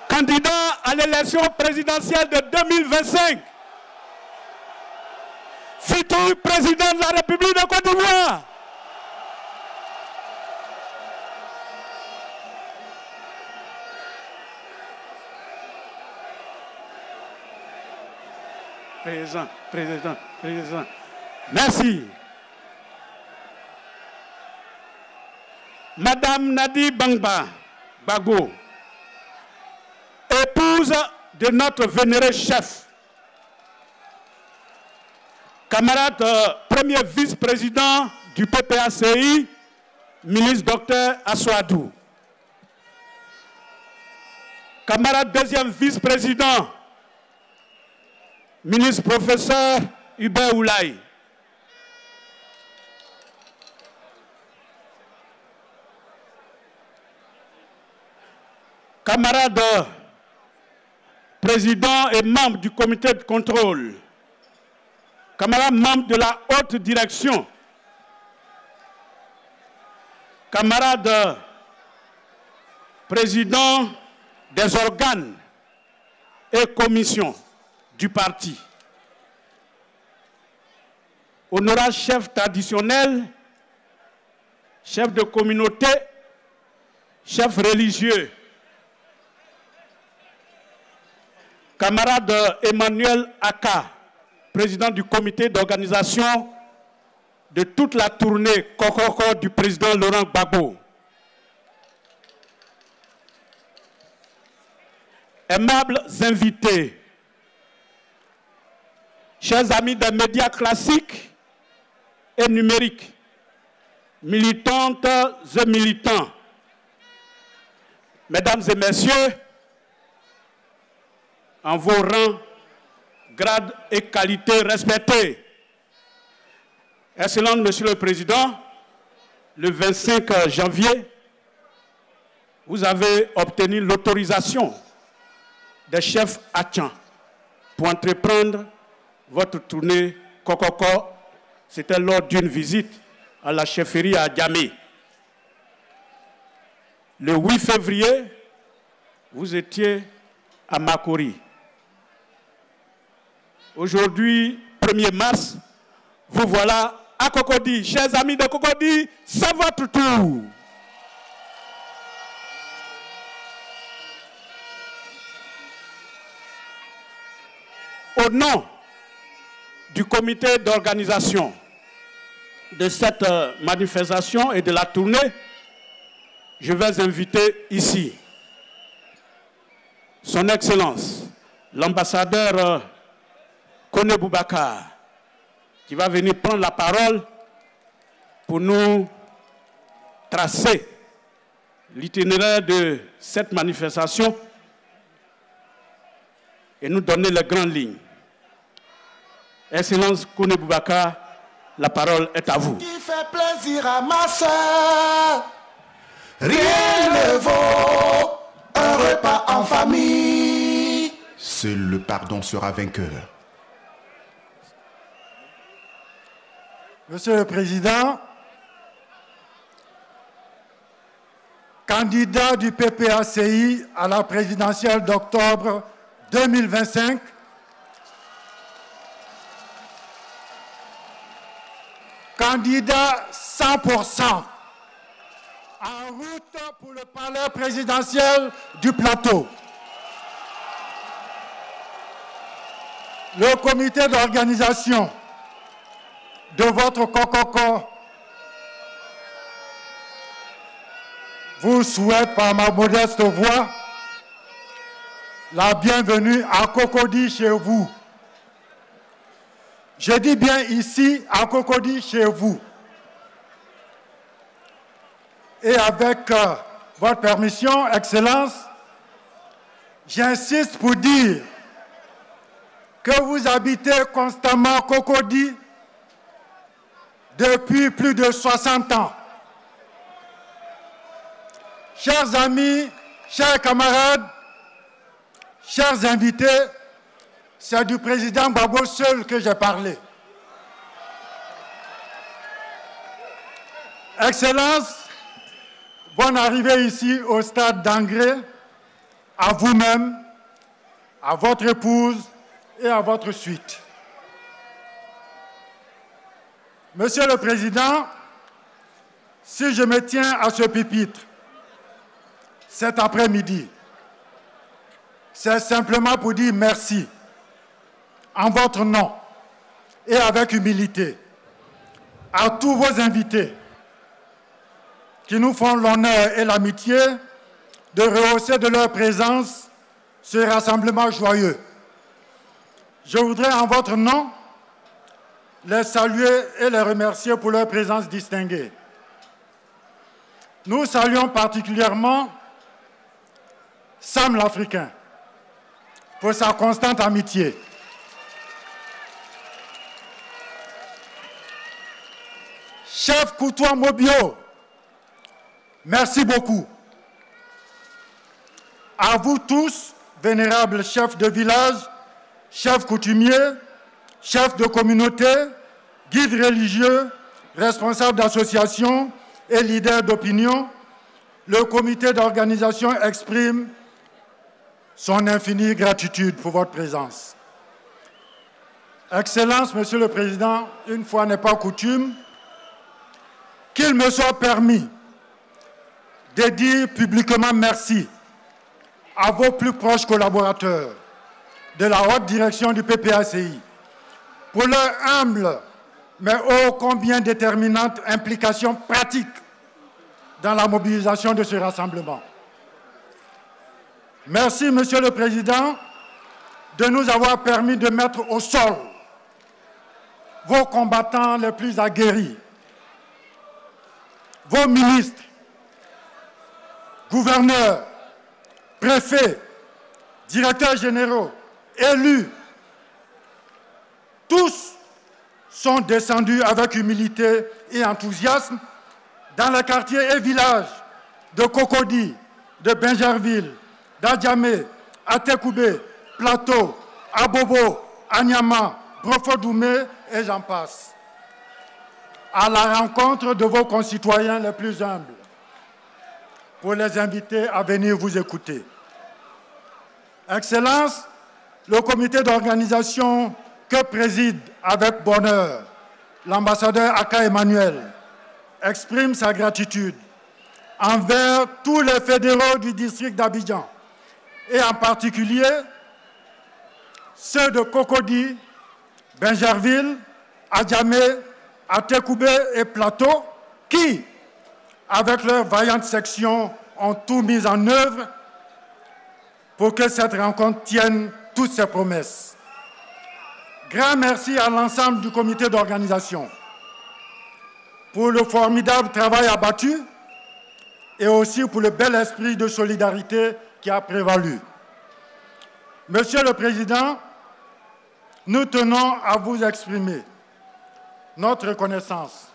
candidat à l'élection présidentielle de 2025, futur président de la République de Côte d'Ivoire. Président. Merci. Madame Nadi Bangba Bago, épouse de notre vénéré chef, camarade premier vice-président du PPACI, ministre Dr Aswadou, camarade deuxième vice-président, ministre professeur Hubert Oulaye, camarade président et membre du comité de contrôle, camarade membre de la haute direction, camarade président des organes et commissions du parti, honorable chef traditionnel, chef de communauté, chef religieux, camarade Emmanuel Aka, président du comité d'organisation de toute la tournée Kokoko du président Laurent Gbagbo. Aimables invités, chers amis des médias classiques et numériques, militantes et militants, mesdames et messieurs, en vos rangs, grades et qualités respectés. Excellent Monsieur le Président, le 25 janvier, vous avez obtenu l'autorisation des chefs Hatchan pour entreprendre votre tournée Kokoko. C'était lors d'une visite à la chefferie à Djamé. Le 8 février, vous étiez à Makori. Aujourd'hui, 1er mars, vous voilà à Cocody. Chers amis de Cocody, c'est votre tour. Au nom du comité d'organisation de cette manifestation et de la tournée, je vais inviter ici Son Excellence, l'ambassadeur Kone Boubacar, qui va venir prendre la parole pour nous tracer l'itinéraire de cette manifestation et nous donner les grandes lignes. Excellence Kone Boubacar, la parole est à vous. Qui fait plaisir à ma soeur, rien ne vaut un repas en famille. Seul le pardon sera vainqueur. Monsieur le Président, candidat du PPACI à la présidentielle d'octobre 2025, candidat 100%, en route pour le palais présidentiel du plateau. Le comité d'organisation de votre Kokoko vous souhaite par ma modeste voix la bienvenue à Cocody chez vous. Je dis bien ici à Cocody chez vous. Et avec votre permission, Excellence, j'insiste pour dire que vous habitez constamment Cocody depuis plus de 60 ans. Chers amis, chers camarades, chers invités, c'est du président Gbagbo seul que j'ai parlé. Excellence, bonne arrivée ici au stade d'Angré. à vous-même, à votre épouse et à votre suite. Monsieur le Président, si je me tiens à ce pupitre cet après-midi, c'est simplement pour dire merci en votre nom et avec humilité à tous vos invités qui nous font l'honneur et l'amitié de rehausser de leur présence ce rassemblement joyeux. Je voudrais en votre nom les saluer et les remercier pour leur présence distinguée. Nous saluons particulièrement Sam l'Africain pour sa constante amitié. Chef Koutoua Mobio, merci beaucoup. À vous tous, vénérables chefs de village, chefs coutumiers, chefs de communauté, guides religieux, responsables d'associations et leaders d'opinion, le comité d'organisation exprime son infinie gratitude pour votre présence. Excellence, Monsieur le Président, une fois n'est pas coutume, qu'il me soit permis de dire publiquement merci à vos plus proches collaborateurs de la haute direction du PPACI pour leur humble mais ô combien déterminante implication pratique dans la mobilisation de ce rassemblement. Merci, Monsieur le Président, de nous avoir permis de mettre au sol vos combattants les plus aguerris, vos ministres, gouverneurs, préfets, directeurs généraux, élus, tous sont descendus avec humilité et enthousiasme dans les quartiers et villages de Cocody, de Bingerville, d'Adjamé, Atekoubé, Plateau, Abobo, Anyama, Brofodoumé et j'en passe, à la rencontre de vos concitoyens les plus humbles, pour les inviter à venir vous écouter. Excellence, le comité d'organisation que préside avec bonheur l'ambassadeur Aka Emmanuel exprime sa gratitude envers tous les fédéraux du district d'Abidjan et en particulier ceux de Cocody, Bingerville, Adjamé, Atekoubé et Plateau qui, avec leur vaillante section, ont tout mis en œuvre pour que cette rencontre tienne toutes ses promesses. Grand merci à l'ensemble du comité d'organisation pour le formidable travail abattu et aussi pour le bel esprit de solidarité qui a prévalu. Monsieur le Président, nous tenons à vous exprimer notre reconnaissance,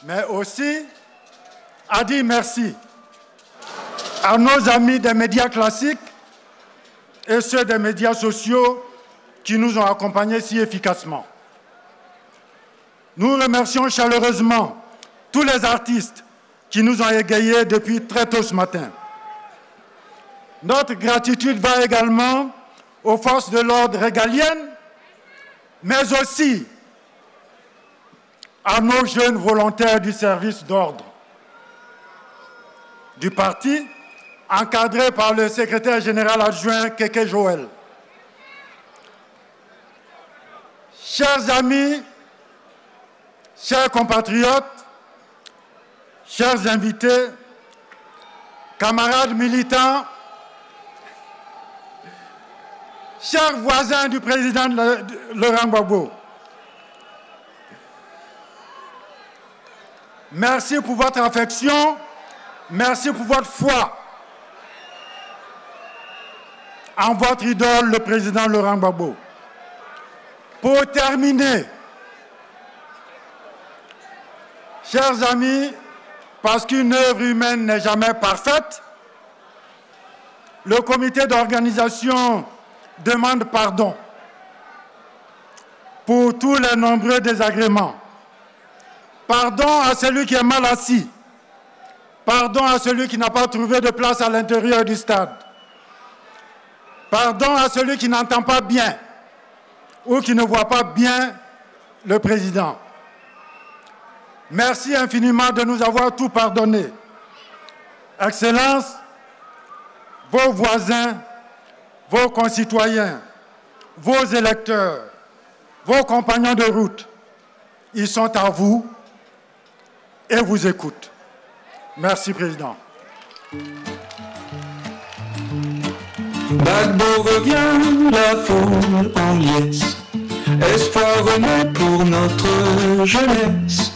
mais aussi à dire merci à nos amis des médias classiques et ceux des médias sociaux qui nous ont accompagnés si efficacement. Nous remercions chaleureusement tous les artistes qui nous ont égayés depuis très tôt ce matin. Notre gratitude va également aux forces de l'ordre régaliennes, mais aussi à nos jeunes volontaires du service d'ordre du parti, encadrés par le secrétaire général adjoint Kéké Joël. Chers amis, chers compatriotes, chers invités, camarades militants, chers voisins du président Laurent Gbagbo, merci pour votre affection, merci pour votre foi en votre idole, le président Laurent Gbagbo. Pour terminer, chers amis, parce qu'une œuvre humaine n'est jamais parfaite, le comité d'organisation demande pardon pour tous les nombreux désagréments. Pardon à celui qui est mal assis. Pardon à celui qui n'a pas trouvé de place à l'intérieur du stade. Pardon à celui qui n'entend pas bien ou qui ne voit pas bien le président. Merci infiniment de nous avoir tout pardonné. Excellences, vos voisins, vos concitoyens, vos électeurs, vos compagnons de route, ils sont à vous et vous écoutent. Merci, Président. Gbagbo revient, la foule en liesse. Espoir renaît pour notre jeunesse.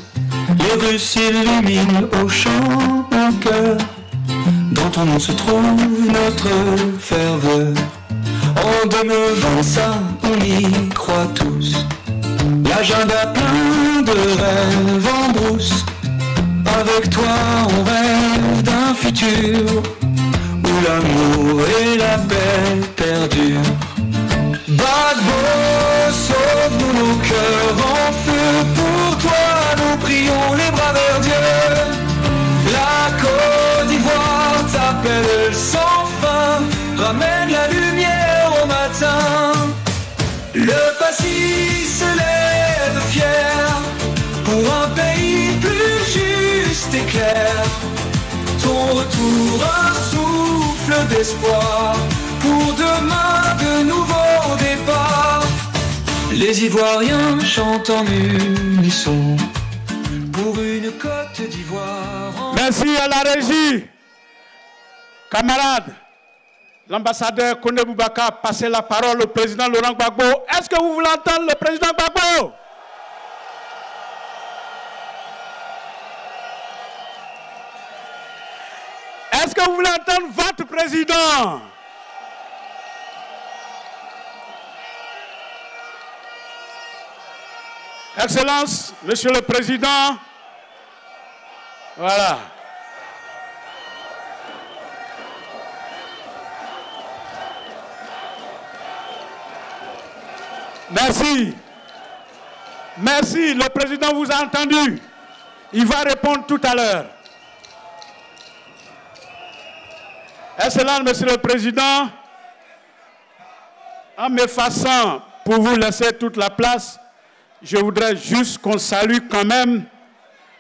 Les rues s'illuminent au chant d'un cœur. Dans ton nom se trouve notre ferveur. En 2025, on y croit tous. L'agenda plein de rêves en brousse. Avec toi, on rêve d'un futur où l'amour et la paix perdurent. Gbagbo, sauve-nous nos cœurs en feu. Pour toi, nous prions les bras vers Dieu. La Côte d'Ivoire t'appelle sans fin. Ramène la lumière au matin. Le passé se lève fier pour un pays plus juste et clair. Ton retour, un souffle d'espoir pour demain de nouveaux départs. Les Ivoiriens chantent en unisson pour une Côte d'Ivoire. Merci à la régie. Camarades, l'ambassadeur Kone Boubacar, passez la parole au président Laurent Gbagbo. Est-ce que vous voulez entendre le président Gbagbo? Est-ce que vous voulez entendre votre président? Excellence, Monsieur le Président, voilà. Merci. Merci, le Président vous a entendu. Il va répondre tout à l'heure. Excellence, Monsieur le Président, en m'effaçant pour vous laisser toute la place, je voudrais juste qu'on salue quand même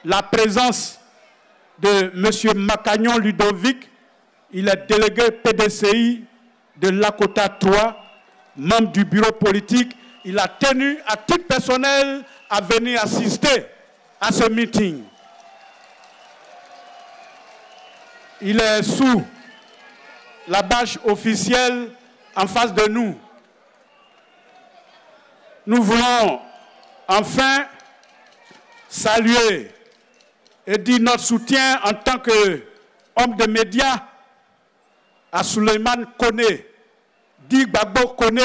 la présence de M. Macagnon Ludovic. Il est délégué PDCI de Lakota 3, membre du bureau politique. Il a tenu à titre personnel à venir assister à ce meeting. Il est sous la bâche officielle en face de nous. Nous voulons enfin saluer et dire notre soutien en tant qu'homme de médias à Souleymane Kone, dit Gbagbo Kone,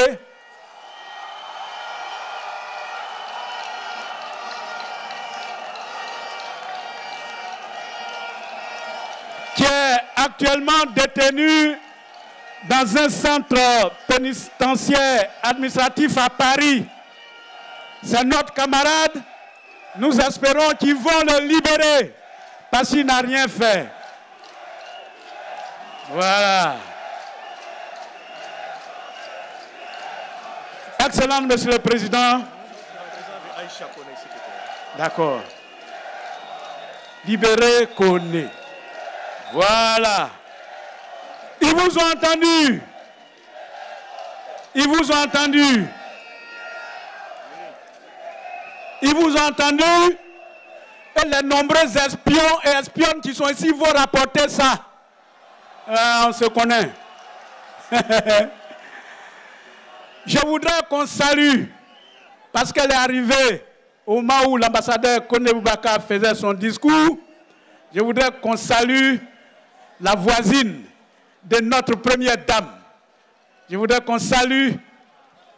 qui est actuellement détenu dans un centre pénitentiaire administratif à Paris. C'est notre camarade. Nous espérons qu'ils vont le libérer parce qu'il n'a rien fait. Voilà. Excellent, Monsieur le Président. D'accord. Libérer Kone. Voilà. Ils vous ont entendu. Ils vous ont entendu. Ils vous ont entendu. Et les nombreux espions et espionnes qui sont ici vont rapporter ça. On se connaît. Je voudrais qu'on salue, parce qu'elle est arrivée au moment où l'ambassadeur Kone Boubacar faisait son discours. Je voudrais qu'on salue la voisine de notre première dame. Je voudrais qu'on salue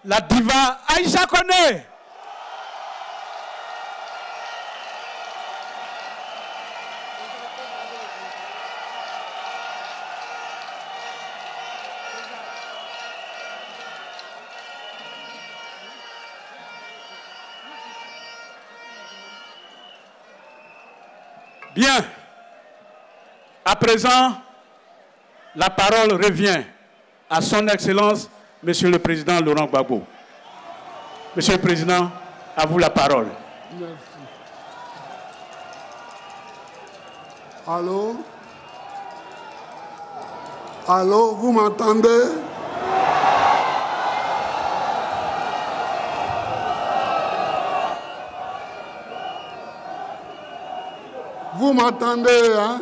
la diva Aïcha Kone. Bien. À présent, la parole revient à son Excellence, Monsieur le Président Laurent Gbagbo. Monsieur le Président, à vous la parole. Merci. Allô? Allô, vous m'entendez? Vous m'entendez, hein?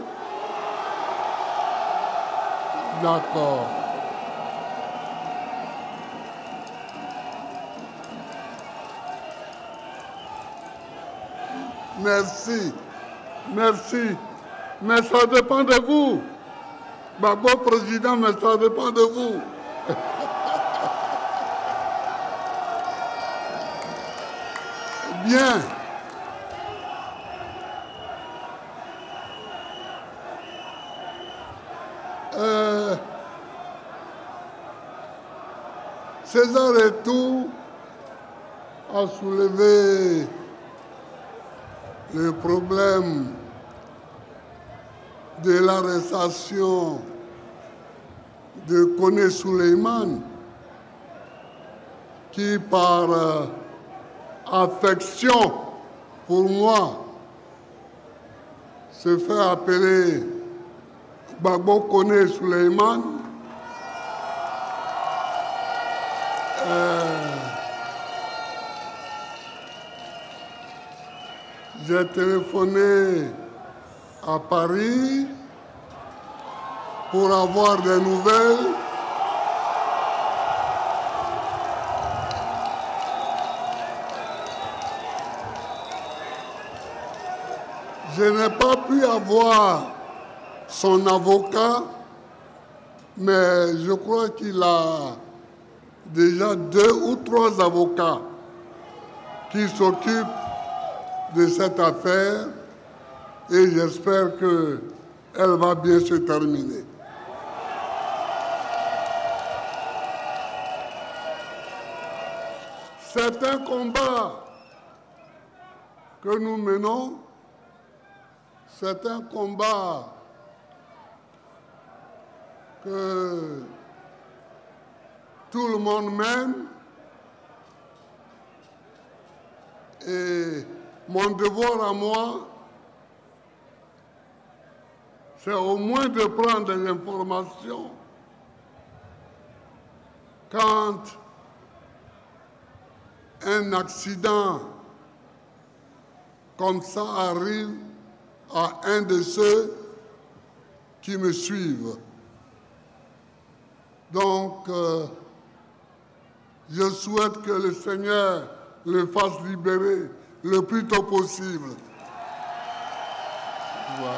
D'accord. Merci. Merci. Mais ça dépend de vous. Gbagbo président, mais ça dépend de vous. Bien. César Etou a soulevé le problème de l'arrestation de Koné Souleymane qui, par affection pour moi, se fait appeler Gbagbo Koné Souleymane. J'ai téléphoné à Paris pour avoir des nouvelles. Je n'ai pas pu avoir son avocat, mais je crois qu'il a déjà 2 ou 3 avocats qui s'occupent de cette affaire et j'espère qu'elle va bien se terminer. C'est un combat que nous menons, c'est un combat que tout le monde mène et mon devoir à moi, c'est au moins de prendre des informations quand un accident comme ça arrive à un de ceux qui me suivent. Donc, je souhaite que le Seigneur le fasse libérer le plus tôt possible. Voilà.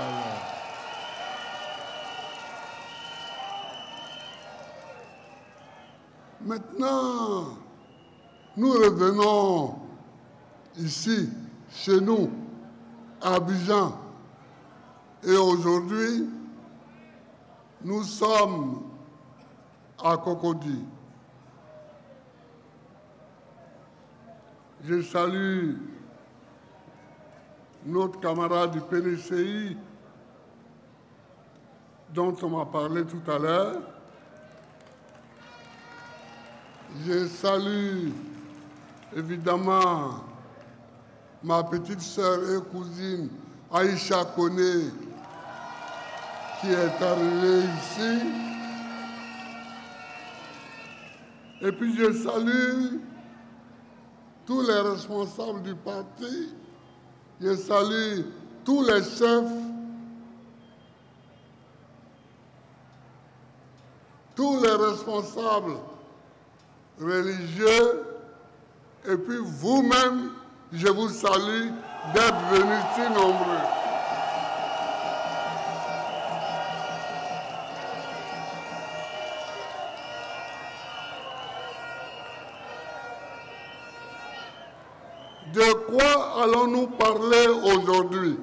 Maintenant, nous revenons ici, chez nous, à Abidjan. Et aujourd'hui, nous sommes à Cocody. Je salue notre camarade du PDCI dont on m'a parlé tout à l'heure. Je salue évidemment ma petite sœur et cousine Aïcha Koné qui est arrivée ici. Et puis je salue tous les responsables du parti. Je salue tous les chefs, tous les responsables religieux, et puis vous-même, je vous salue d'être venus si nombreux. De quoi allons-nous parler aujourd'hui?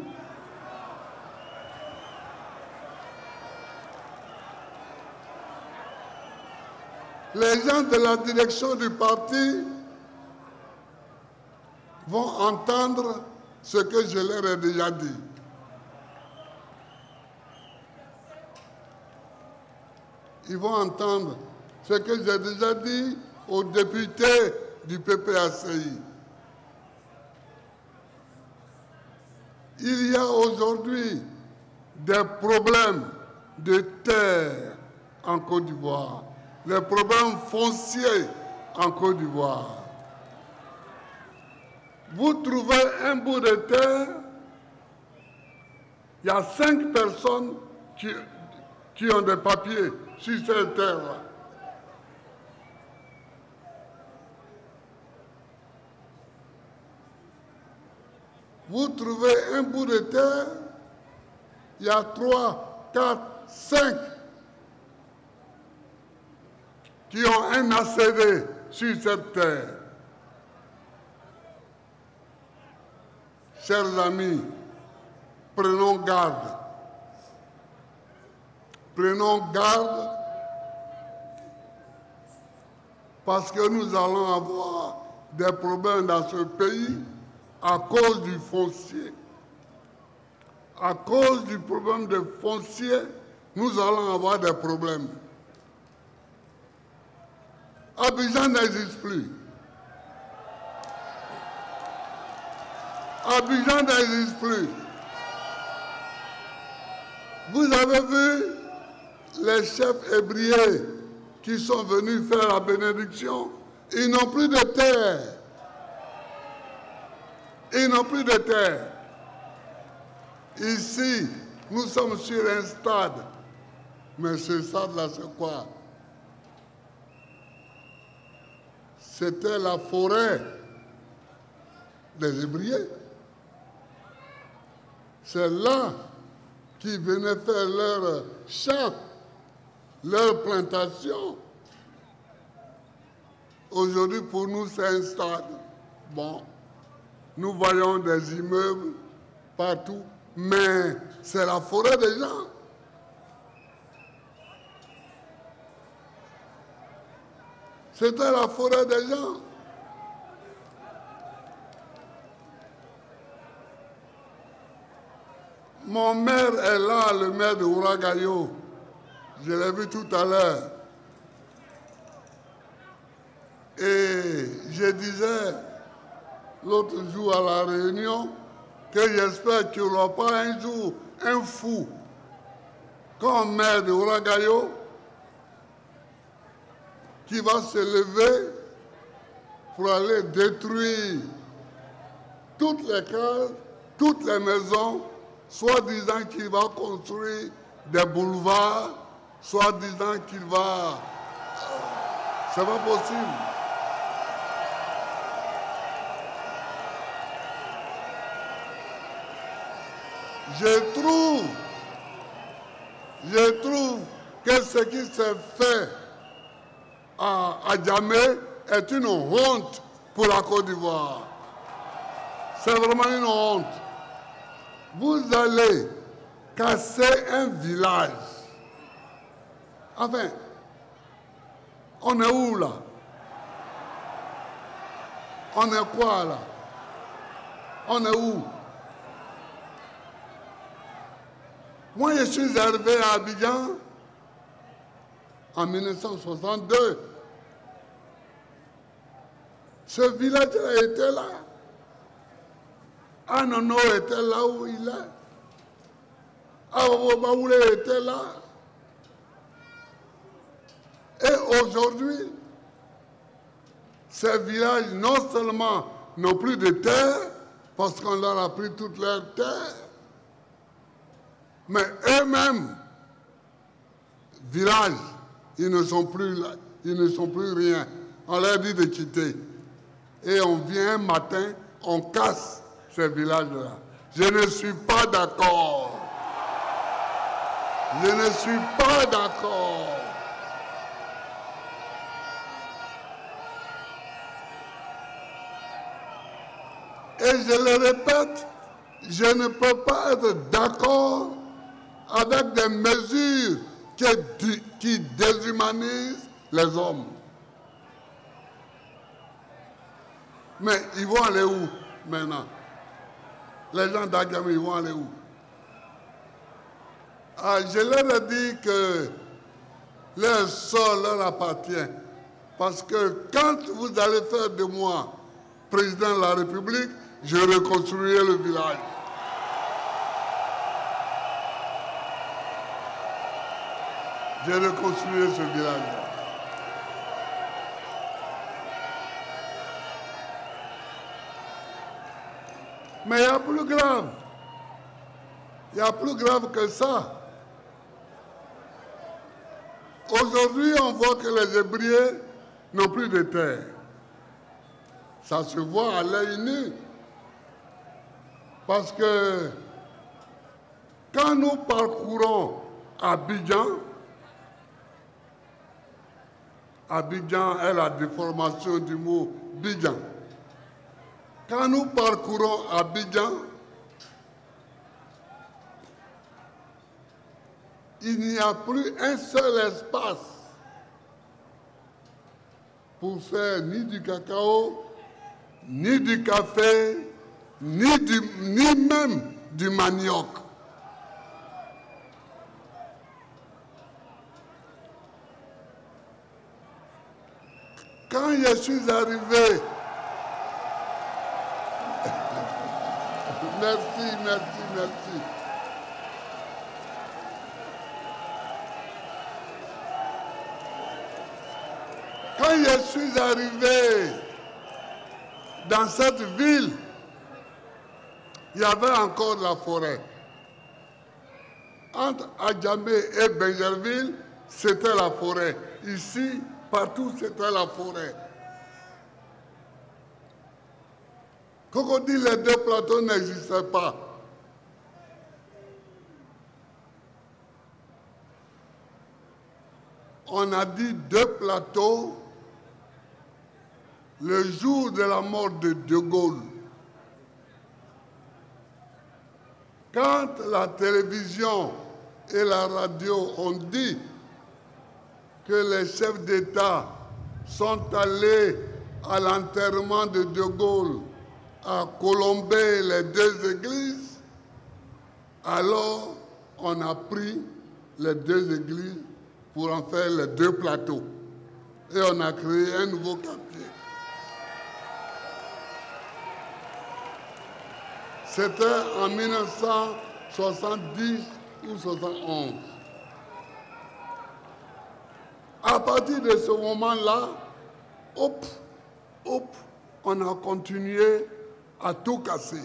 Les gens de la direction du parti vont entendre ce que je leur ai déjà dit. ils vont entendre ce que j'ai déjà dit aux députés du PPACI. Il y a aujourd'hui des problèmes de terre en Côte d'Ivoire, les problèmes fonciers en Côte d'Ivoire. Vous trouvez un bout de terre, il y a 5 personnes qui ont des papiers sur cette terre-là. Vous trouvez un bout de terre, il y a 3, 4, 5 qui ont un ACD sur cette terre. Chers amis, prenons garde. Prenons garde parce que nous allons avoir des problèmes dans ce pays à cause du foncier. À cause du problème de foncier, nous allons avoir des problèmes. Abidjan n'existe plus. Abidjan n'existe plus. Vous avez vu les chefs ébriés qui sont venus faire la bénédiction, ils n'ont plus de terre. Ils n'ont plus de terre. Ici, nous sommes sur un stade. Mais ce stade-là, c'est quoi? C'était la forêt des ébriés. C'est là qu'ils venaient faire leur champ, leur plantation. Aujourd'hui, pour nous, c'est un stade. Bon, nous voyons des immeubles partout, mais c'est la forêt des gens. C'était la forêt des gens. Mon maire est là, le maire de Ouragayo. Je l'ai vu tout à l'heure. Et je disais l'autre jour à la réunion que j'espère qu'il n'y aura pas un jour un fou comme maire de Ouragayo qui va se lever pour aller détruire toutes les cases, toutes les maisons, soit disant qu'il va construire des boulevards, soit disant qu'il va... C'est pas possible. Je trouve que ce qui s'est fait à Djamé est une honte pour la Côte d'Ivoire. C'est vraiment une honte. Vous allez casser un village. Enfin, on est où là? On est quoi là? On est où? Moi, je suis arrivé à Abidjan en 1962. Ce village était là. Anono était là où il est. Awobaoulé était là. Et aujourd'hui, ces villages non seulement n'ont plus de terre, parce qu'on leur a pris toute leur terre, mais eux-mêmes, villages, ils ne sont plus là, ils ne sont plus rien. On leur dit de quitter. Et on vient un matin, on casse ces villages-là. Je ne suis pas d'accord. Je ne suis pas d'accord. Et je le répète, je ne peux pas être d'accord avec des mesures qui déshumanisent les hommes. Mais ils vont aller où maintenant? Les gens d'Agamé, ils vont aller où? Je leur ai dit que leur sol leur appartient. Parce que quand vous allez faire de moi président de la République, je reconstruirai le village. Je reconstruirai ce village. Mais il y a plus grave. Il y a plus grave que ça. Aujourd'hui, on voit que les Hébrieux n'ont plus de terre. Ça se voit à l'œil nu. Parce que quand nous parcourons Abidjan est la déformation du mot Bidjan. Quand nous parcourons Abidjan, il n'y a plus un seul espace pour faire ni du cacao, ni du café, ni même du manioc. Quand je suis arrivé, merci. Quand je suis arrivé dans cette ville, il y avait encore de la forêt. Entre Adjamé et Benjerville, c'était la forêt. Ici, partout, c'était la forêt. Quand on dit les deux plateaux n'existaient pas. On a dit deux plateaux le jour de la mort de De Gaulle. Quand la télévision et la radio ont dit que les chefs d'État sont allés à l'enterrement de De Gaulle à colomber les deux églises, alors on a pris les deux églises pour en faire les deux plateaux. Et on a créé un nouveau quartier. C'était en 1970 ou 71. À partir de ce moment-là, on a continué à tout casser.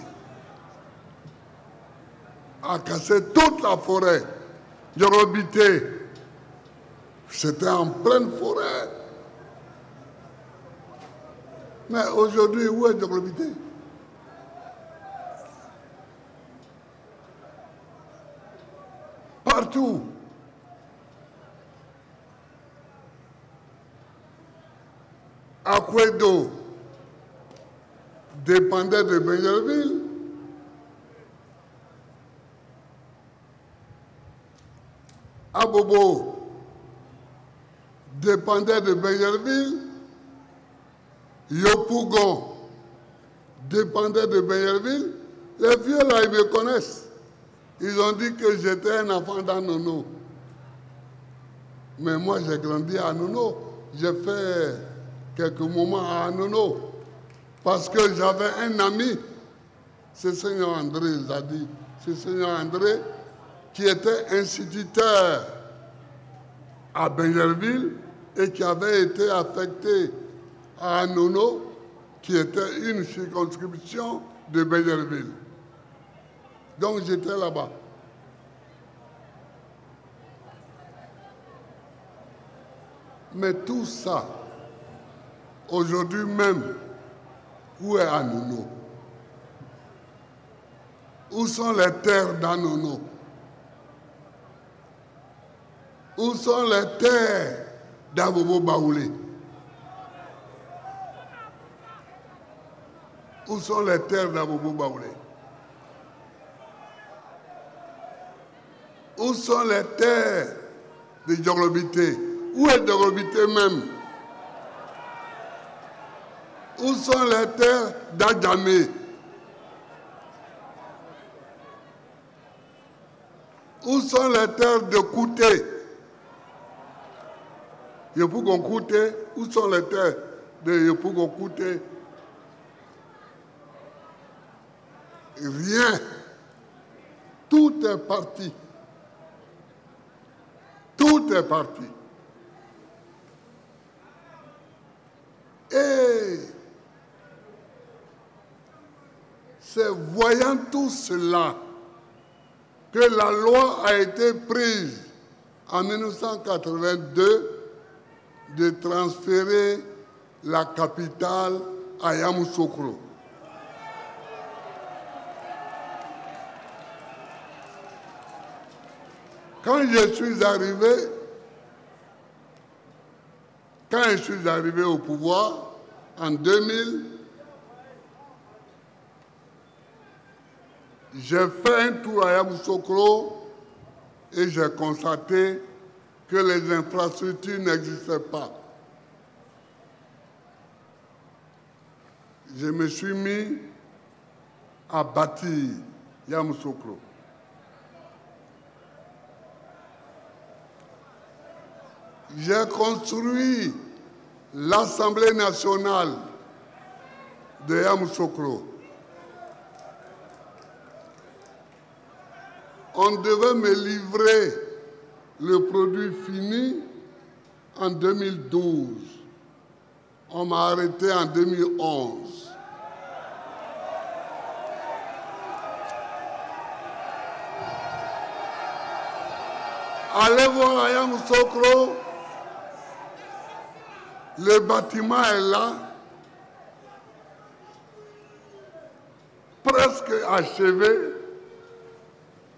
À casser toute la forêt. Yorobité, c'était en pleine forêt. Mais aujourd'hui, où est Yorobité? Partout. Akwedo dépendait de Benjerville. Abobo dépendait de Benjerville. Yopougon dépendait de Benjerville. Les vieux là, ils me connaissent. Ils ont dit que j'étais un enfant d'Anono. Mais moi, j'ai grandi à Anono. J'ai fait quelques moments à Anono. Parce que j'avais un ami, c'est Seigneur André Zadi. C'est Seigneur André qui était instituteur à Benjerville et qui avait été affecté à Anono, qui était une circonscription de Benjerville. Donc j'étais là-bas. Mais tout ça, aujourd'hui même, où est Anono? Où sont les terres d'Anono? Où sont les terres d'Abobo Baoulé? Où sont les terres d'Abobo Baoulé? Où sont les terres de Djorobité? Où est Djorobité même? Où sont les terres d'Adjamé? Où sont les terres de Kouté? Yopougon-Koute, où sont les terres de Yopougon-Koute? Rien. Tout est parti. Tout est parti. Et c'est voyant tout cela que la loi a été prise en 1982 de transférer la capitale à Yamoussoukro. Quand je suis arrivé au pouvoir en 2000, j'ai fait un tour à Yamoussoukro et j'ai constaté que les infrastructures n'existaient pas. Je me suis mis à bâtir Yamoussoukro. J'ai construit l'Assemblée nationale de Yamoussoukro. On devait me livrer le produit fini en 2012. On m'a arrêté en 2011. Allez voir à Yamoussoukro, le bâtiment est là, presque achevé,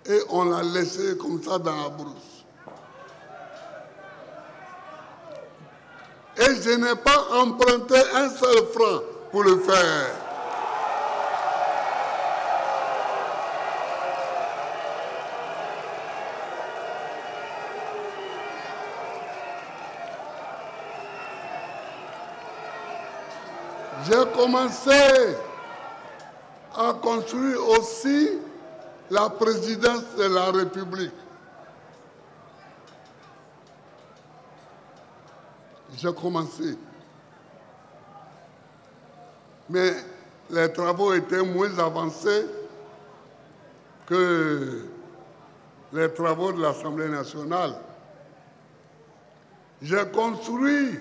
et on l'a laissé comme ça dans la brousse. Et je n'ai pas emprunté un seul franc pour le faire. J'ai commencé à construire aussi la présidence de la République. J'ai commencé. Mais les travaux étaient moins avancés que les travaux de l'Assemblée nationale. J'ai construit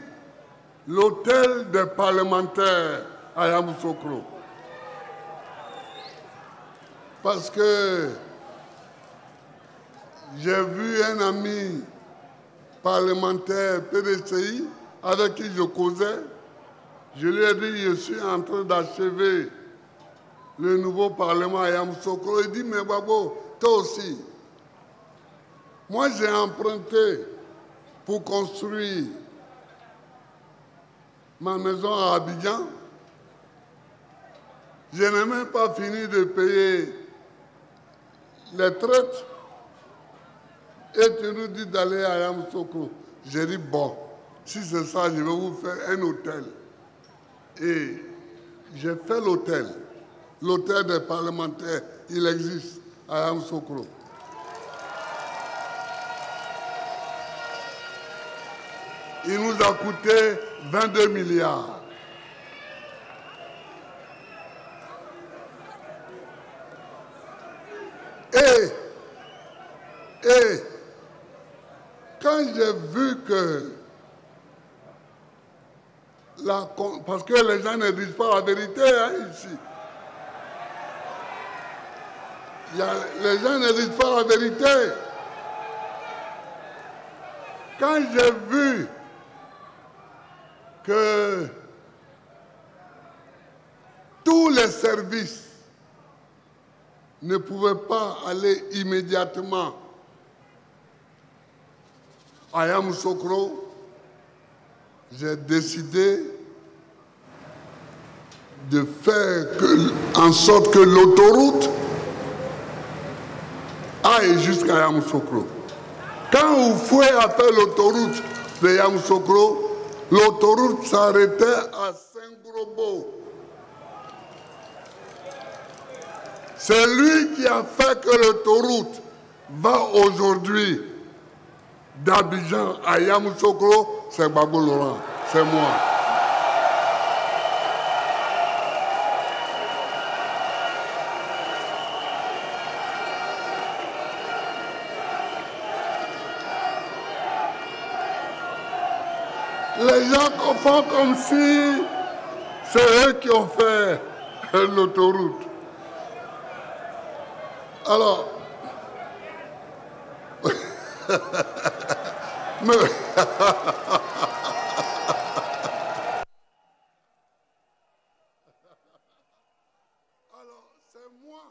l'hôtel des parlementaires à Yamoussoukro. Parce que j'ai vu un ami parlementaire PDCI avec qui je causais. Je lui ai dit, je suis en train d'achever le nouveau parlement à Yamoussoukro. Il dit, mais Babo, toi aussi. Moi, j'ai emprunté pour construire ma maison à Abidjan. Je n'ai même pas fini de payer les traites. Et tu nous dis d'aller à Yamoussoukro. J'ai dit, bon, si c'est ça, je vais vous faire un hôtel. Et j'ai fait l'hôtel. L'hôtel des parlementaires, il existe à Yamoussoukro. Il nous a coûté 22 milliards. Et quand j'ai vu que parce que les gens ne disent pas la vérité ici. Les gens ne disent pas la vérité. Quand j'ai vu que tous les services ne pouvaient pas aller immédiatement à Yamoussoukro, j'ai décidé de faire en sorte que l'autoroute aille jusqu'à Yamoussoukro. Quand Oufoué a fait l'autoroute de Yamoussoukro, l'autoroute s'arrêtait à Saint-Grobo. C'est lui qui a fait que l'autoroute va aujourd'hui d'Abidjan à Yamoussoukro c'est Gbagbo Laurent, c'est moi. Les gens font comme si c'est eux qui ont fait l'autoroute. Alors, mais alors, c'est moi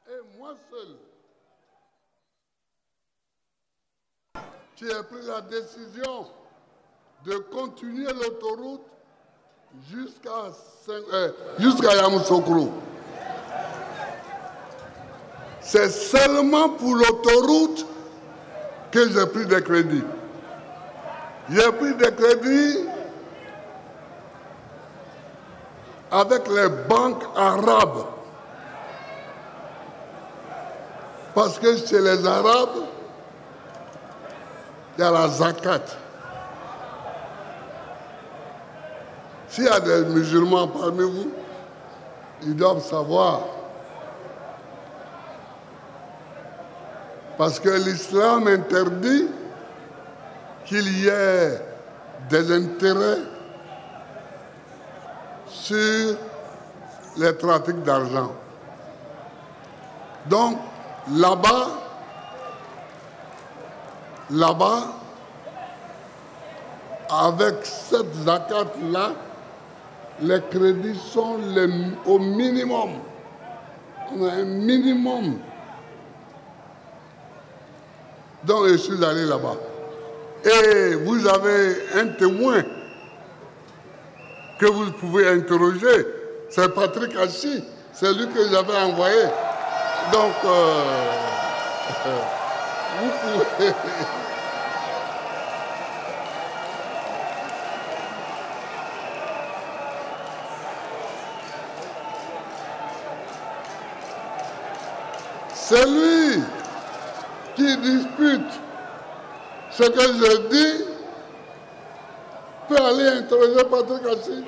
et moi seul qui ai pris la décision de continuer l'autoroute jusqu'à Yamoussoukro. C'est seulement pour l'autoroute que j'ai pris des crédits. J'ai pris des crédits avec les banques arabes. Parce que chez les Arabes, il y a la zakat. S'il y a des musulmans parmi vous, ils doivent savoir. Parce que l'islam interdit qu'il y ait des intérêts sur les trafics d'argent. Donc, là-bas, avec cette zakat-là, les crédits sont au minimum. On a un minimum. Donc je suis allé là-bas. Et vous avez un témoin que vous pouvez interroger. C'est Patrick Hachi. C'est lui que j'avais envoyé. Donc, vous pouvez... C'est lui qui dispute ce que je dis peut aller interroger Patrick Hachi.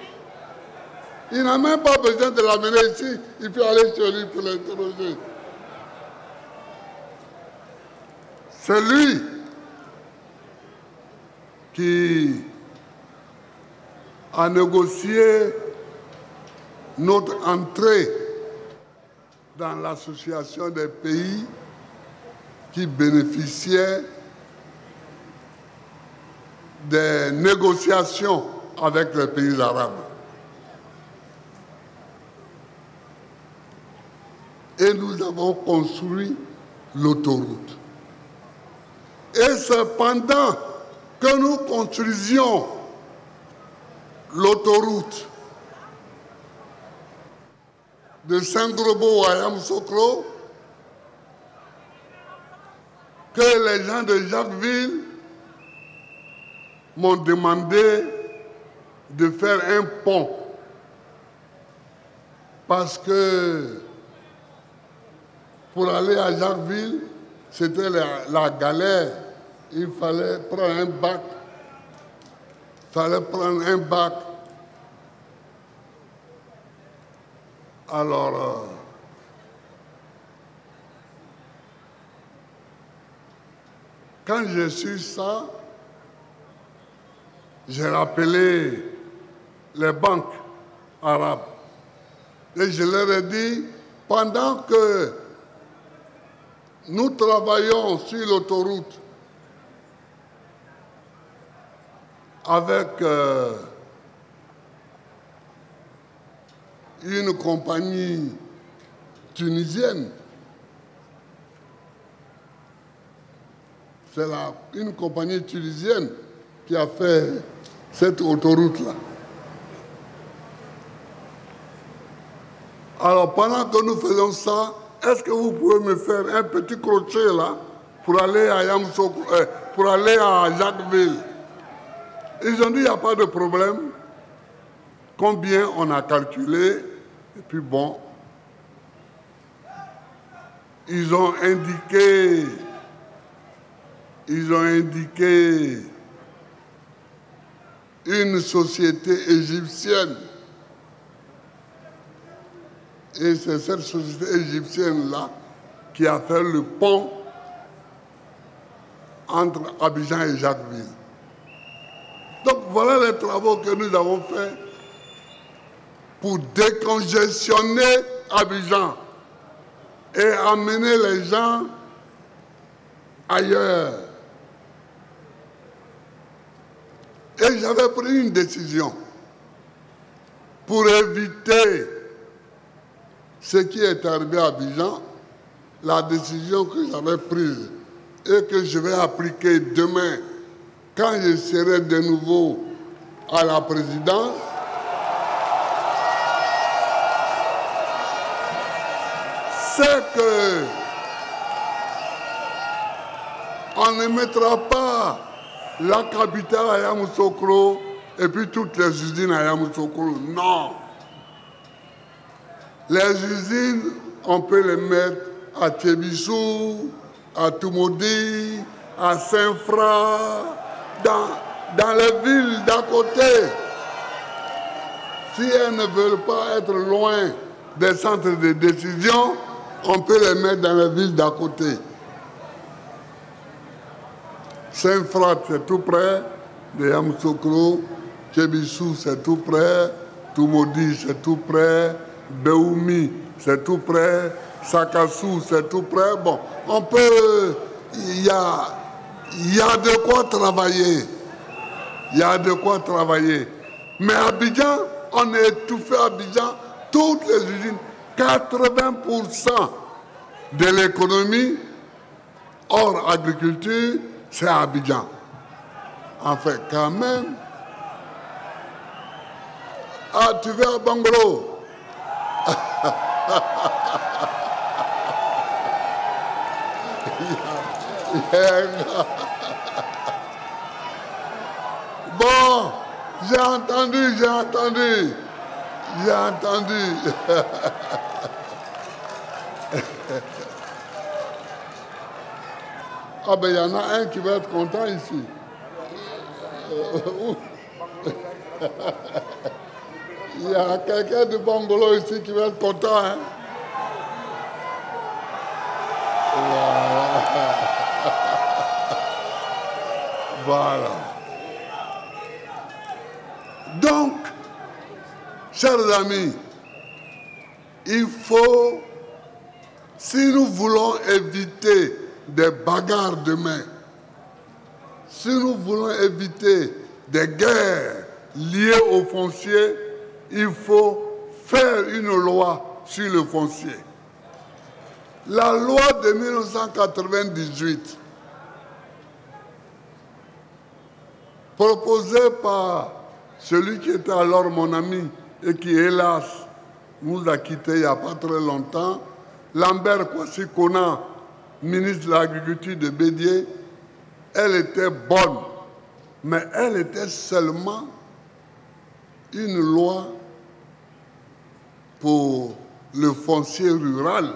Il n'a même pas besoin de l'amener ici, il peut aller chez lui pour l'interroger. C'est lui qui a négocié notre entrée dans l'association des pays qui bénéficiaient des négociations avec les pays arabes. Et nous avons construit l'autoroute. Et c'est pendant que nous construisions l'autoroute de Saint-Grobo à Yamoussoukro que les gens de Jacquesville m'ont demandé de faire un pont. Parce que pour aller à Jacquesville, c'était la galère. Il fallait prendre un bac. Alors, quand j'ai su ça, j'ai rappelé les banques arabes. Et je leur ai dit, pendant que nous travaillons sur l'autoroute avec une compagnie tunisienne, c'est une compagnie tunisienne qui a fait cette autoroute-là. Alors, pendant que nous faisons ça, est-ce que vous pouvez me faire un petit crochet là pour aller à Yamoussoukro, pour aller à Jacquesville? Ils ont dit, il n'y a pas de problème. Combien on a calculé? Et puis bon, ils ont indiqué une société égyptienne. Et c'est cette société égyptienne-là qui a fait le pont entre Abidjan et Jacquesville. Donc voilà les travaux que nous avons faits pour décongestionner Abidjan et amener les gens ailleurs. Et j'avais pris une décision pour éviter ce qui est arrivé à Abidjan, la décision que j'avais prise et que je vais appliquer demain quand je serai de nouveau à la présidence. C'est que on ne mettra pas la capitale à Yamoussoukro et puis toutes les usines à Yamoussoukro. Non. Les usines, on peut les mettre à Tchébissou, à Toumoudi, à Saint-Fra, dans les villes d'à côté. Si elles ne veulent pas être loin des centres de décision, on peut les mettre dans les villes d'à côté. Saint-Fra, c'est tout près de Yamoussoukro. Tchébissou, c'est tout près. Toumoudi, c'est tout près. Béoumi, c'est tout près. Sakassou, c'est tout près. Bon, on peut... Il y a de quoi travailler. Il y a de quoi travailler. Mais Abidjan, on a étouffé Abidjan, toutes les usines, 80% de l'économie hors agriculture, c'est Abidjan. En fait, quand même. Ah, tu vas à Bangolo. Bon, j'ai entendu. Ah ben il y en a un qui va être content ici. Il y a quelqu'un de Bangolo ici qui va être content. Hein? Voilà. Donc, chers amis, il faut, si nous voulons éviter des bagarres demain, si nous voulons éviter des guerres liées au foncier, il faut faire une loi sur le foncier. La loi de 1998, proposée par celui qui était alors mon ami et qui, hélas, nous a quittés il n'y a pas très longtemps, Lambert Kwasi Kona, ministre de l'Agriculture de Bédié, elle était bonne, mais elle était seulement une loi pour le foncier rural.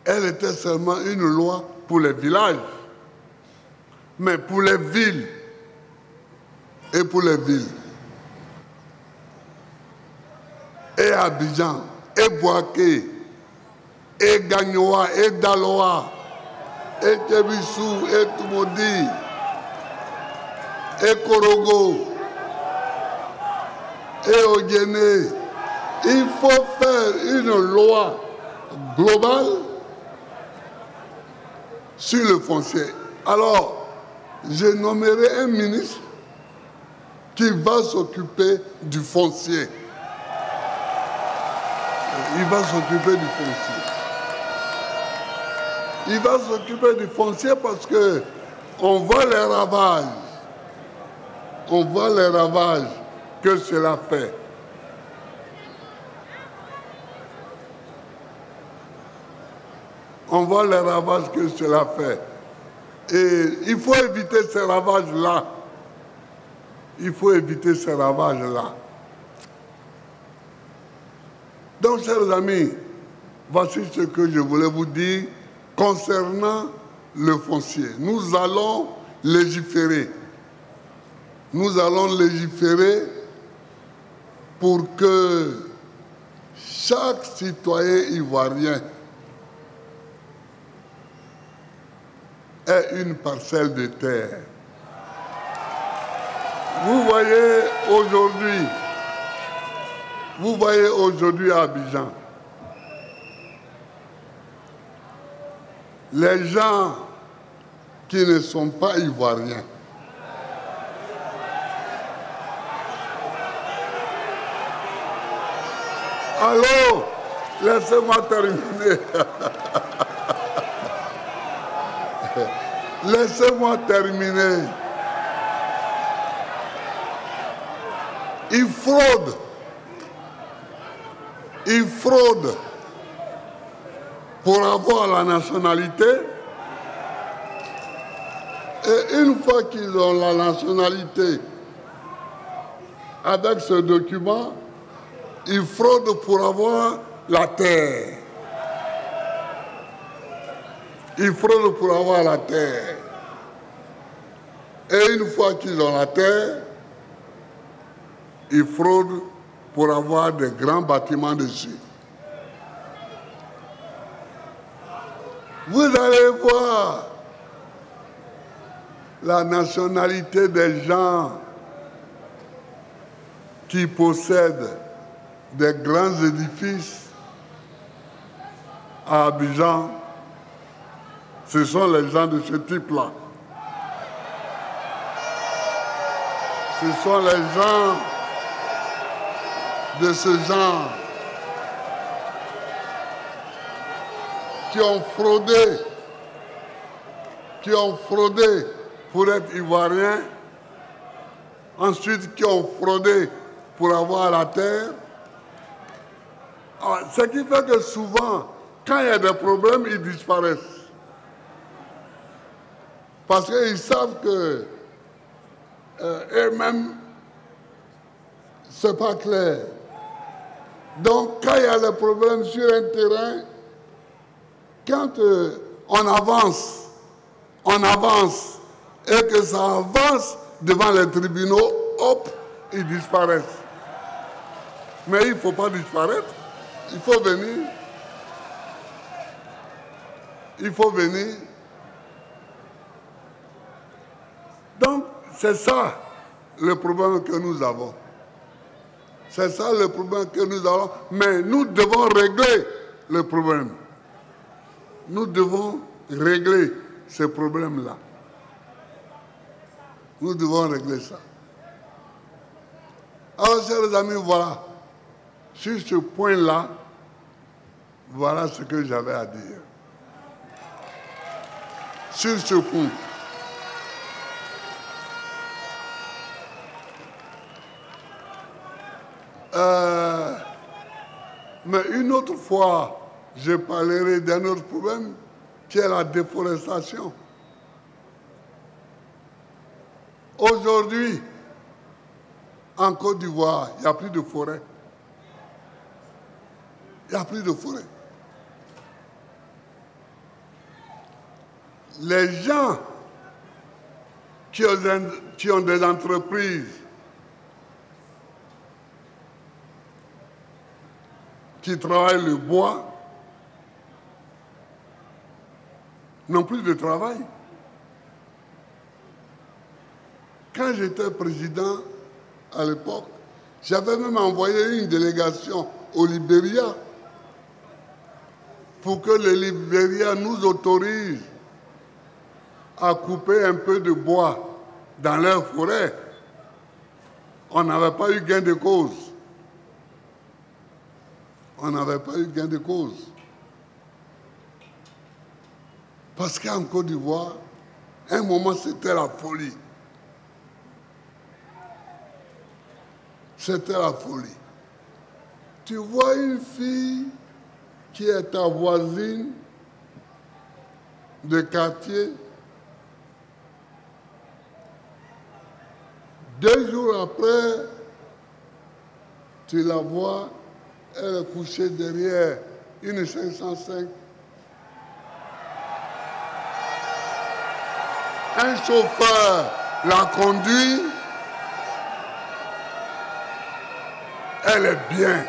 Elle était seulement une loi pour les villages. Mais pour les villes, et Abidjan, et Boaké, et Gagnoa, et Daloa, et Tchébissou, et Toumoudi, et Korogo, et Ogéné, il faut faire une loi globale sur le foncier. Alors, je nommerai un ministre qui va s'occuper du foncier. Il va s'occuper du foncier. Il va s'occuper du foncier parce que on voit les ravages. On voit les ravages que cela fait. On voit les ravages que cela fait. Et il faut éviter ces ravages-là. Il faut éviter ces ravages-là. Donc, chers amis, voici ce que je voulais vous dire concernant le foncier. Nous allons légiférer. Nous allons légiférer pour que chaque citoyen ivoirien ait une parcelle de terre. Vous voyez aujourd'hui à Abidjan, les gens qui ne sont pas ivoiriens, allô, laissez-moi terminer. Laissez-moi terminer. Ils fraudent pour avoir la nationalité. Et une fois qu'ils ont la nationalité, avec ce document, ils fraudent pour avoir la terre. Ils fraudent pour avoir la terre. Et une fois qu'ils ont la terre, ils fraudent pour avoir des grands bâtiments dessus. Vous allez voir la nationalité des gens qui possèdent des grands édifices à Abidjan. Ce sont les gens de ce type-là. Ce sont les gens de ce genre qui ont fraudé pour être ivoiriens, ensuite qui ont fraudé pour avoir la terre. Alors, ce qui fait que souvent, quand il y a des problèmes, ils disparaissent. Parce qu'ils savent que eux-mêmes, c'est pas clair. Donc, quand il y a des problèmes sur un terrain, quand on avance, et que ça avance devant les tribunaux, hop, ils disparaissent. Mais il ne faut pas disparaître. Il faut venir. Il faut venir. Donc, c'est ça le problème que nous avons. C'est ça le problème que nous avons. Mais nous devons régler le problème. Nous devons régler ce problème-là. Nous devons régler ça. Alors, chers amis, voilà. Sur ce point-là, voilà ce que j'avais à dire. Sur ce point. Mais une autre fois, je parlerai d'un autre problème qui est la déforestation. Aujourd'hui, en Côte d'Ivoire, il n'y a plus de forêt. Il n'y a plus de forêt. Les gens qui ont des entreprises qui travaillent le bois n'ont plus de travail. Quand j'étais président à l'époque, j'avais même envoyé une délégation au Libéria pour que le Libéria nous autorise à couper un peu de bois dans leur forêt. On n'avait pas eu gain de cause. On n'avait pas eu gain de cause. Parce qu'en Côte d'Ivoire, à un moment, c'était la folie. C'était la folie. Tu vois une fille qui est ta voisine de quartier, 2 jours après, tu la vois, elle est couchée derrière une 505. un chauffeur la conduit, elle est bien.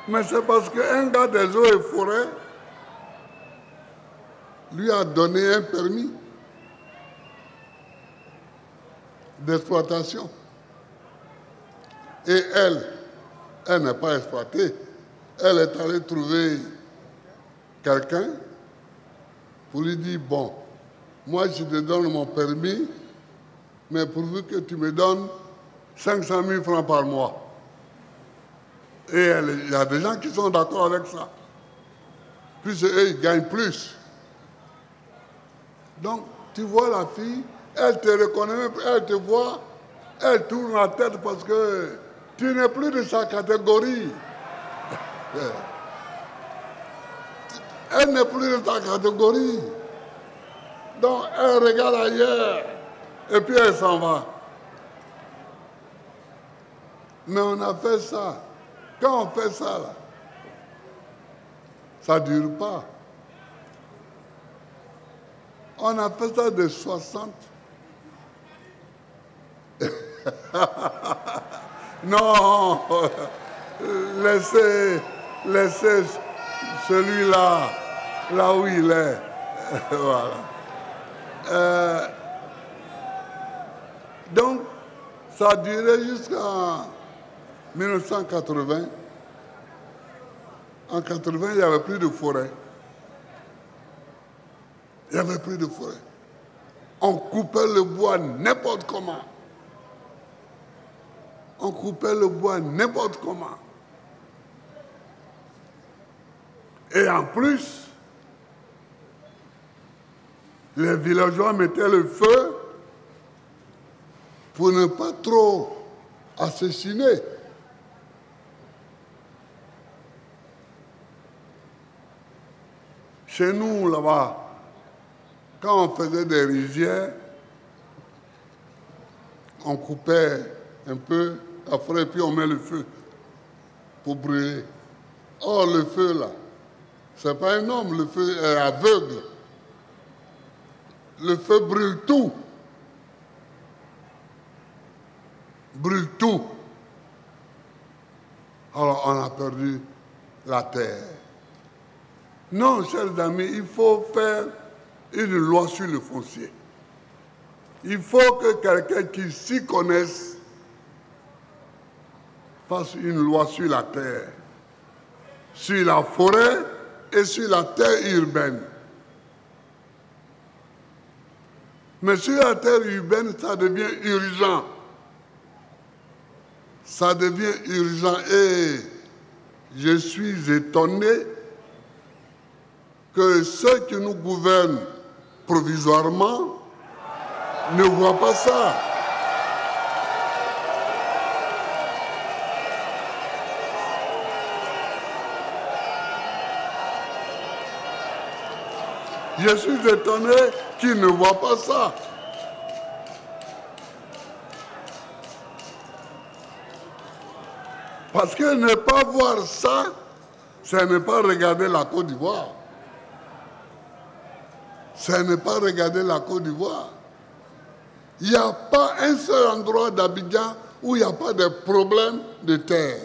Mais c'est parce qu'un gars des eaux et forêts lui a donné un permis d'exploitation. Et elle n'est pas exploitée. Elle est allée trouver quelqu'un pour lui dire, bon, moi je te donne mon permis, mais pourvu que tu me donnes 500 000 francs par mois. Et il y a des gens qui sont d'accord avec ça. Puis eux, ils gagnent plus. Donc, tu vois la fille, elle te reconnaît, elle te voit, elle tourne la tête parce que tu n'es plus de sa catégorie. Elle n'est plus de ta catégorie. Donc, elle regarde ailleurs et puis elle s'en va. Mais on a fait ça. Quand on fait ça, là, ça ne dure pas. On a fait ça de 60. Non, laissez celui-là, là où il est. Voilà. Donc, ça a duré jusqu'en 1980. En 80, il n'y avait plus de forêt. Il n'y avait plus de forêt. On coupait le bois n'importe comment. On coupait le bois n'importe comment. Et en plus, les villageois mettaient le feu pour ne pas trop assassiner. Chez nous, là-bas, quand on faisait des rizières, on coupait un peu la forêt, puis on met le feu pour brûler. Or, le feu, là, c'est pas un homme, le feu est aveugle. Le feu brûle tout. Brûle tout. Alors, on a perdu la terre. Non, chers amis, il faut faire une loi sur le foncier. Il faut que quelqu'un qui s'y connaisse fasse une loi sur la terre, sur la forêt et sur la terre urbaine. Mais sur la terre urbaine, ça devient urgent. Ça devient urgent et je suis étonné que ceux qui nous gouvernent provisoirement ne voient pas ça. Je suis étonné qu'ils ne voient pas ça. Parce que ne pas voir ça, c'est ne pas regarder la Côte d'Ivoire. C'est ne pas regarder la Côte d'Ivoire. Il n'y a pas un seul endroit d'Abidjan où il n'y a pas de problème de terre.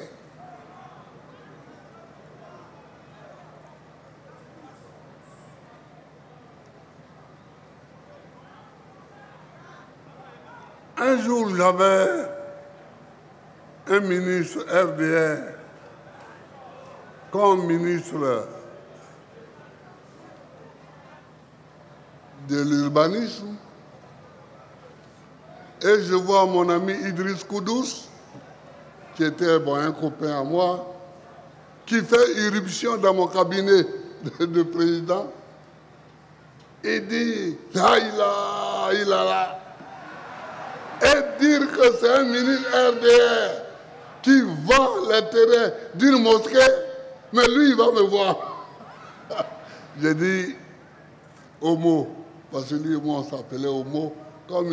Un jour, j'avais un ministre RDR comme ministre de l'urbanisme et je vois mon ami Idriss Koudous, qui était un copain à moi, qui fait irruption dans mon cabinet de président et dit « là ». Et dire que c'est un ministre RDR qui vend les terrains d'une mosquée, mais lui, il va me voir. J'ai dit Homo, parce que lui et moi, on s'appelait Homo, comme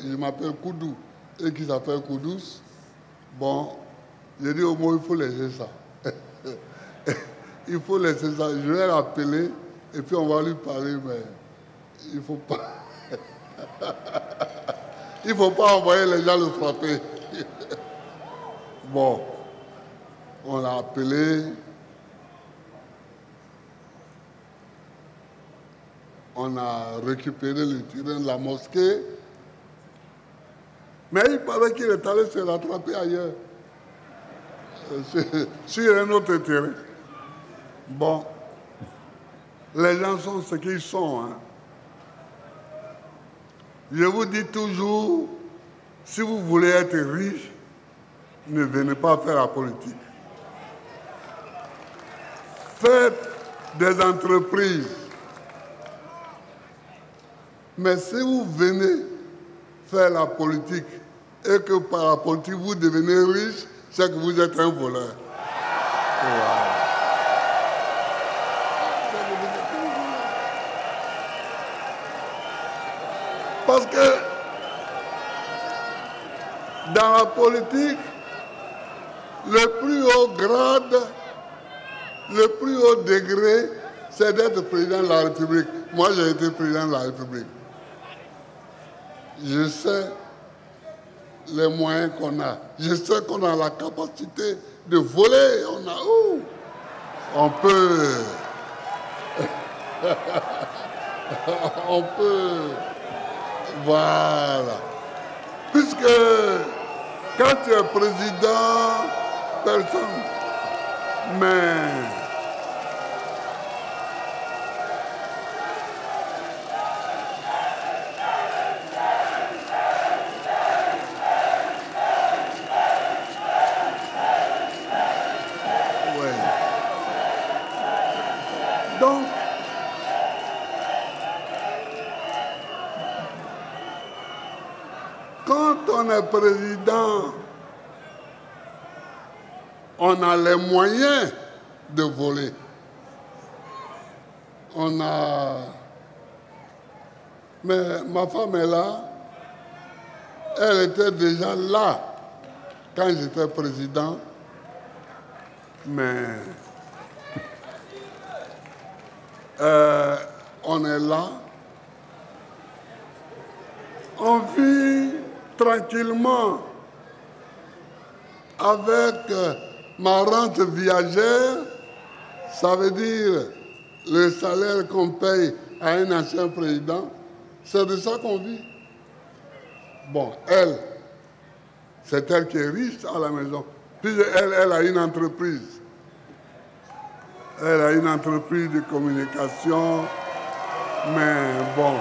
il m'appelle Koudou et qu'il s'appelle Koudous. Bon, j'ai dit Homo, il faut laisser ça. Il faut laisser ça. Je vais l'appeler Et puis on va lui parler, mais il ne faut pas. Il ne faut pas envoyer les gens le frapper. Bon, on l'a appelé. On a récupéré le terrain de la mosquée. Mais il paraît qu'il est allé se rattraper ailleurs. Sur un autre terrain. Bon, les gens sont ce qu'ils sont. Hein. Je vous dis toujours, si vous voulez être riche, ne venez pas faire la politique. Faites des entreprises. Mais si vous venez faire la politique et que par la politique vous devenez riche, c'est que vous êtes un voleur. Voilà. Parce que dans la politique, le plus haut grade, le plus haut degré, c'est d'être président de la République. Moi, j'ai été président de la République. Je sais les moyens qu'on a. Je sais qu'on a la capacité de voler. On a où? On peut. On peut. Voilà. Puisque quand tu es président, personne. Mais donc, quand on est président, on a les moyens de voler. On a... Mais ma femme est là. Elle était déjà là quand j'étais président. Mais... on est là, on vit tranquillement avec ma rente viagère, ça veut dire le salaire qu'on paye à un ancien président, c'est de ça qu'on vit. Bon, elle, c'est elle qui est riche à la maison, puis elle a une entreprise. Elle a une entreprise de communication, mais bon.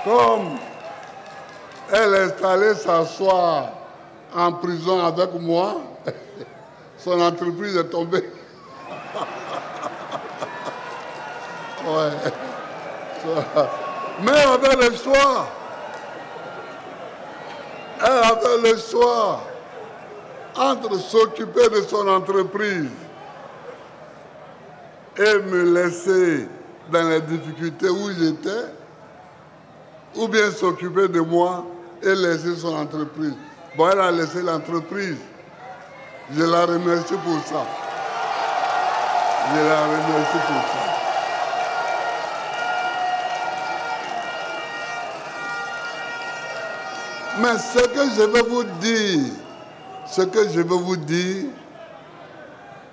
Comme elle est allée s'asseoir en prison avec moi, son entreprise est tombée. Ouais. Mais elle avait le choix. Elle avait le choix entre s'occuper de son entreprise et me laisser dans les difficultés où j'étais, ou bien s'occuper de moi et laisser son entreprise. Bon, elle a laissé l'entreprise. Je la remercie pour ça. Je la remercie pour ça. Mais ce que je veux vous dire,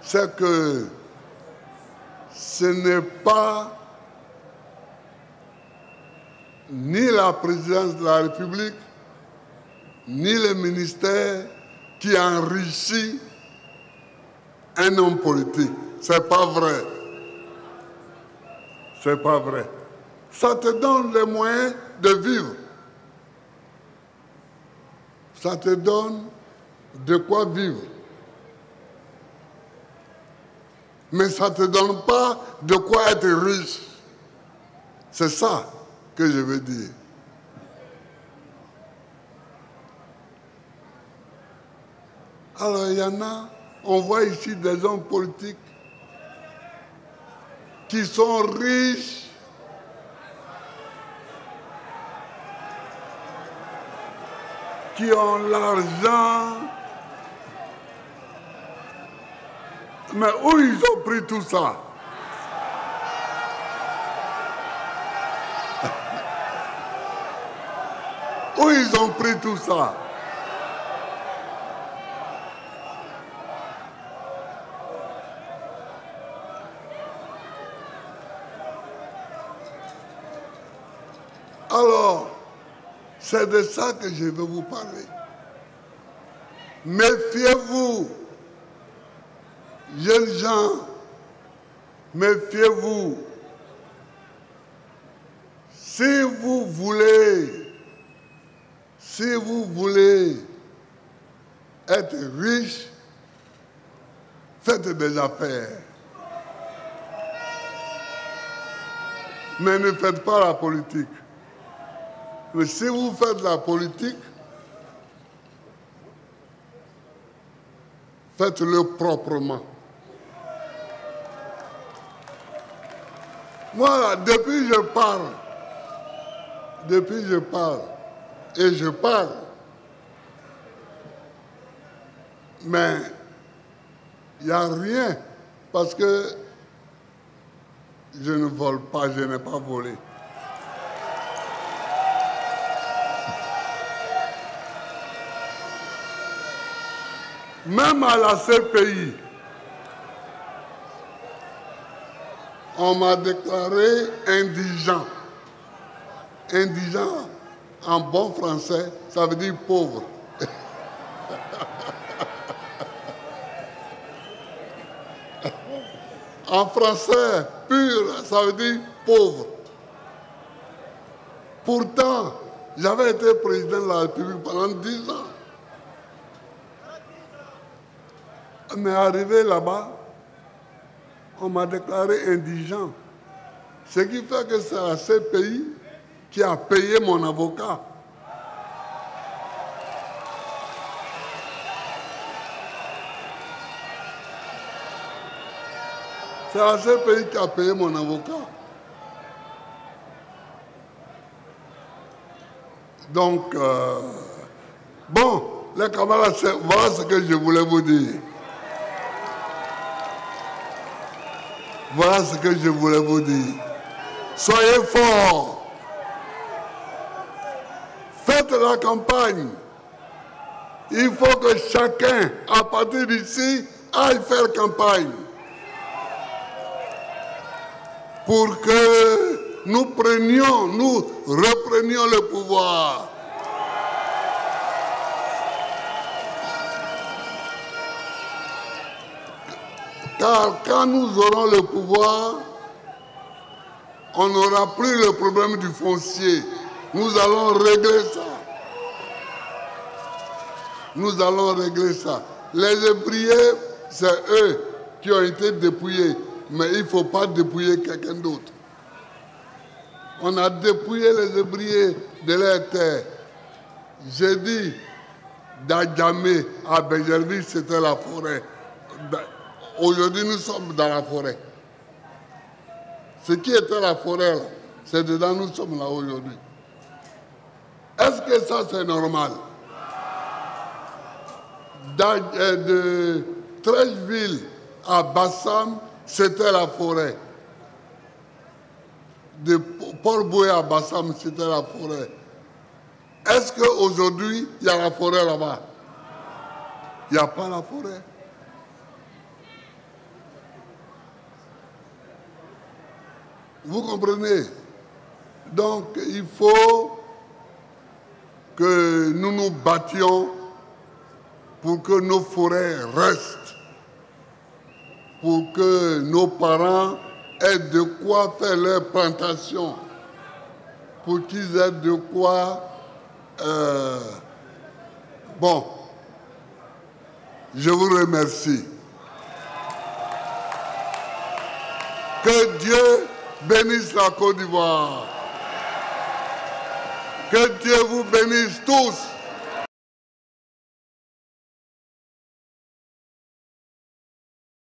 c'est que ce n'est pas ni la présidence de la République, ni le ministère qui enrichit un homme politique. C'est pas vrai. C'est pas vrai. Ça te donne les moyens de vivre. Ça te donne de quoi vivre. Mais ça ne te donne pas de quoi être riche. C'est ça que je veux dire. Alors il y en a, on voit ici des hommes politiques qui sont riches, qui ont l'argent. Mais où ils ont pris tout ça? Où ils ont pris tout ça? Alors, c'est de ça que je veux vous parler. Méfiez-vous, jeunes gens, méfiez-vous. Si vous voulez être riche, faites des affaires. Mais ne faites pas la politique. Mais si vous faites la politique, faites-le proprement. Moi, depuis je parle, et je parle, mais il n'y a rien, parce que je ne vole pas, je n'ai pas volé. Même à la CPI, on m'a déclaré indigent. Indigent, en bon français, ça veut dire pauvre. En français pur, ça veut dire pauvre. Pourtant, j'avais été président de la République pendant 10 ans. Mais arrivé là-bas, on m'a déclaré indigent. Ce qui fait que c'est la CPI qui a payé mon avocat. C'est la CPI qui a payé mon avocat. Donc, bon, les camarades, voilà ce que je voulais vous dire. Voilà ce que je voulais vous dire. Soyez forts. Faites la campagne. Il faut que chacun, à partir d'ici, aille faire campagne. Pour que nous reprenions le pouvoir. Car quand nous aurons le pouvoir, on n'aura plus le problème du foncier. Nous allons régler ça. Nous allons régler ça. Les ébriers, c'est eux qui ont été dépouillés. Mais il ne faut pas dépouiller quelqu'un d'autre. On a dépouillé les ébriers de leur terre. J'ai dit, d'Adjamé à Bégerville, c'était la forêt. Aujourd'hui, nous sommes dans la forêt. Ce qui était la forêt, là, c'est dedans, nous sommes là aujourd'hui. Est-ce que ça, c'est normal? De Trècheville à Bassam, c'était la forêt. De Port-Boué à Bassam, c'était la forêt. Est-ce qu'aujourd'hui, il y a la forêt là-bas? Il n'y a pas la forêt. Vous comprenez? Donc, il faut que nous nous battions pour que nos forêts restent, pour que nos parents aient de quoi faire leurs plantations, pour qu'ils aient de quoi... Bon, je vous remercie. Que Dieu bénisse la Côte d'Ivoire. Que Dieu vous bénisse tous.